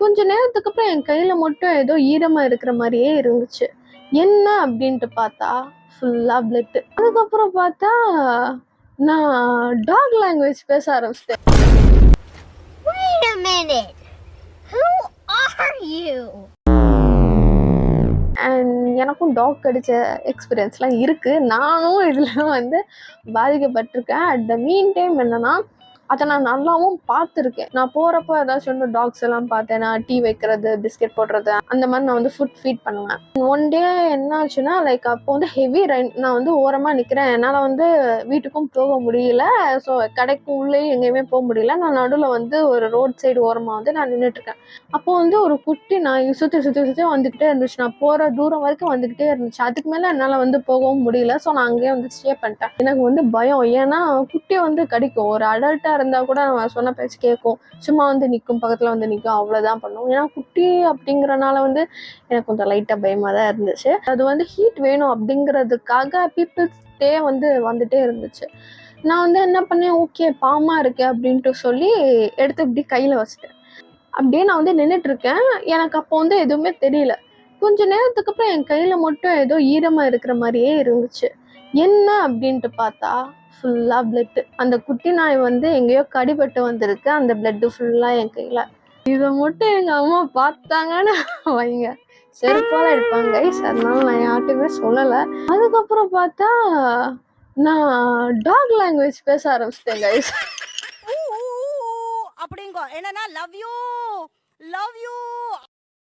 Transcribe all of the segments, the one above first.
கொஞ்ச நேரத்துக்கு அப்புறம் என் கையில மட்டும் ஏதோ ஈரமா இருக்கிற மாதிரியே இருந்துச்சு. என்ன அப்படின்ட்டு பார்த்தா ஃபுல்லா பிளட். அதுக்கப்புறம் பார்த்தா நான் டாக் லாங்குவேஜ் பேச ஆரம்பிச்சிட்டேன். Wait a minute. Who are you? And எனக்கும் டாக் கடிச்ச எக்ஸ்பீரியன்ஸ்லாம் இருக்கு. நானும் இதுல வந்து பாதிக்கப்பட்டிருக்கேன். அட் த மீன் டைம் என்னன்னா, அதை நான் நல்லாவும் பார்த்துருக்கேன். நான் போறப்போ ஏதாச்சும் வந்து டாக்ஸ் எல்லாம் பார்த்தேன். நான் டீ வைக்கிறது, பிஸ்கெட் போடுறது, அந்த மாதிரி நான் வந்து ஃபுட் ஃபீட் பண்ணுவேன். ஒன் டே என்ன ஆச்சுன்னா, லைக் அப்போ வந்து ஹெவி ரெயின். நான் வந்து ஓரமா நிக்கிறேன். என்னால வந்து வீட்டுக்கும் போக முடியல. ஸோ கடைக்கு உள்ளே எங்கேயுமே போக முடியல. நான் நடுவில் வந்து ஒரு ரோட் சைடு ஓரமா வந்து நான் நின்றுட்டு இருக்கேன். அப்போ வந்து ஒரு குட்டி நாய் சுற்றி சுற்றி சுற்றி வந்துக்கிட்டே இருந்துச்சு. நான் போகிற தூரம் வரைக்கும் வந்துக்கிட்டே இருந்துச்சு. அதுக்கு மேலே என்னால் வந்து போகவும் முடியல. ஸோ நான் அங்கேயே வந்து ஸ்டே பண்ணிட்டேன். எனக்கு வந்து பயம். ஏன்னா குட்டியை வந்து கடிக்கும். ஒரு அடல்ட்டாக இருந்தால் கூட நம்ம சொன்ன பேச்சு கேட்கும். சும்மா வந்து நிற்கும், பக்கத்தில் வந்து நிற்கும், அவ்வளோதான் பண்ணும். ஏன்னா குட்டி அப்படிங்கிறனால வந்து எனக்கு கொஞ்சம் லைட்டாக பயமாக தான் இருந்துச்சு. அது வந்து ஹீட் வேணும் அப்படிங்கிறதுக்காக பீப்புள்ஸ் டே வந்து வந்துட்டே இருந்துச்சு. நான் வந்து என்ன பண்ணேன், ஓகே பாவமாக இருக்கே அப்படின்ட்டு சொல்லி எடுத்து இப்படி கையில் வச்சுட்டேன். அப்படியே நான் வந்து நின்றுட்டு இருக்கேன். எனக்கு அப்போ வந்து எதுவுமே தெரியல. கொஞ்ச நேரத்துக்கு அப்புறம் என் கையில மட்டும் ஏதோ ஈரமா இருக்கிற மாதிரியே இருந்துச்சு. என்ன அப்படின்ட்டு பார்த்தா ஃபுல்லா பிளட். அந்த குட்டி நாய் வந்து எங்கேயோ கடிபட்டு வந்திருக்கு. அந்த பிளட் ஃபுல்லா என் கையில. இதை மட்டும் எங்க அம்மா பார்த்தாங்கன்னு வைங்க, செருப்பால எடுப்பாங்க கைஸ். அதனால நான் யார்கிட்டயுமே சொல்லலை. அதுக்கப்புறம் பார்த்தா நான் டாக் லாங்குவேஜ் பேச ஆரம்பிச்சிட்டேன் கைஸ். அப்படிங்கோ என்னன்னா லவ் யூ லவ் யூ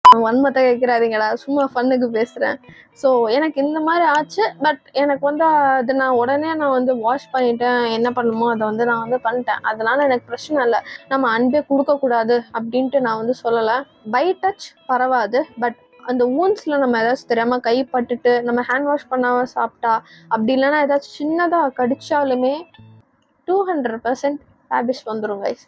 வன்மத்தை கேட்கிறாதீங்கடா, சும்மா ஃபன்னுக்கு பேசுறேன். ஸோ எனக்கு இந்த மாதிரி ஆச்சு. பட் எனக்கு வந்து அது நான் உடனே நான் வந்து வாஷ் பண்ணிட்டேன். என்ன பண்ணுமோ அதை வந்து நான் வந்து பண்ணிட்டேன். அதனால எனக்கு பிரச்சனை இல்லை. நம்ம அன்பே கொடுக்கக்கூடாது அப்படின்ட்டு நான் வந்து சொல்லலை. பை டச் பரவாது. பட் அந்த ஊன்ஸில் நம்ம ஏதாச்சும் தெரியாமல் கைப்பட்டுட்டு நம்ம ஹேண்ட் வாஷ் பண்ணாமல் சாப்பிட்டா, அப்படி இல்லைன்னா ஏதாச்சும் சின்னதாக கடிச்சாலுமே 200% ரேபிஸ் வந்துடும் கைஸ்.